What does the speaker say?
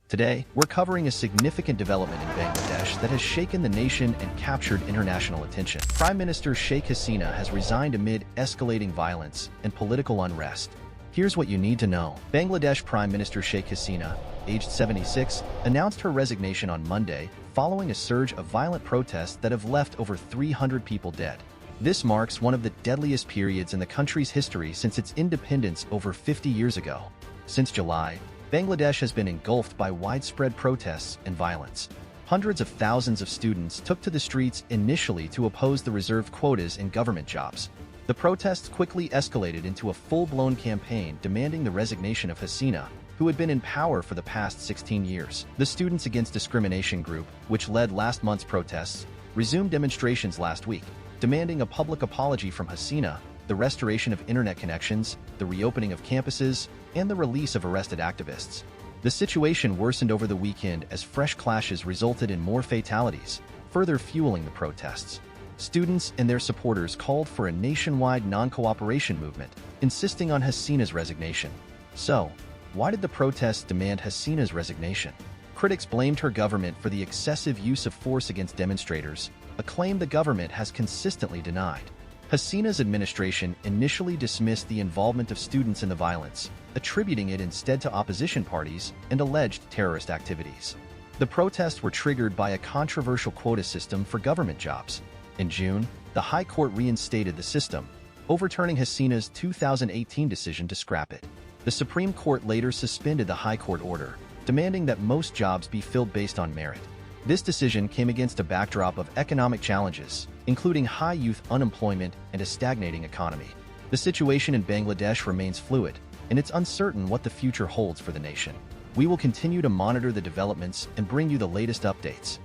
Today, we're covering a significant development in Bangladesh that has shaken the nation and captured international attention. Prime Minister Sheikh Hasina has resigned amid escalating violence and political unrest. Here's what you need to know. Bangladesh Prime Minister Sheikh Hasina, aged 76, announced her resignation on Monday following a surge of violent protests that have left over 300 people dead. This marks one of the deadliest periods in the country's history since its independence over 50 years ago. Since July, Bangladesh has been engulfed by widespread protests and violence. Hundreds of thousands of students took to the streets initially to oppose the reserved quotas in government jobs. The protests quickly escalated into a full-blown campaign demanding the resignation of Hasina, who had been in power for the past 16 years. The Students Against Discrimination group, which led last month's protests, resumed demonstrations last week, demanding a public apology from Hasina, the restoration of internet connections, the reopening of campuses, and the release of arrested activists. The situation worsened over the weekend as fresh clashes resulted in more fatalities, further fueling the protests. Students and their supporters called for a nationwide non-cooperation movement, insisting on Hasina's resignation. So, why did the protests demand Hasina's resignation? Critics blamed her government for the excessive use of force against demonstrators, a claim the government has consistently denied. Hasina's administration initially dismissed the involvement of students in the violence, attributing it instead to opposition parties and alleged terrorist activities. The protests were triggered by a controversial quota system for government jobs. In June, the High Court reinstated the system, overturning Hasina's 2018 decision to scrap it. The Supreme Court later suspended the High Court order, demanding that most jobs be filled based on merit. This decision came against a backdrop of economic challenges, including high youth unemployment and a stagnating economy. The situation in Bangladesh remains fluid, and it's uncertain what the future holds for the nation. We will continue to monitor the developments and bring you the latest updates.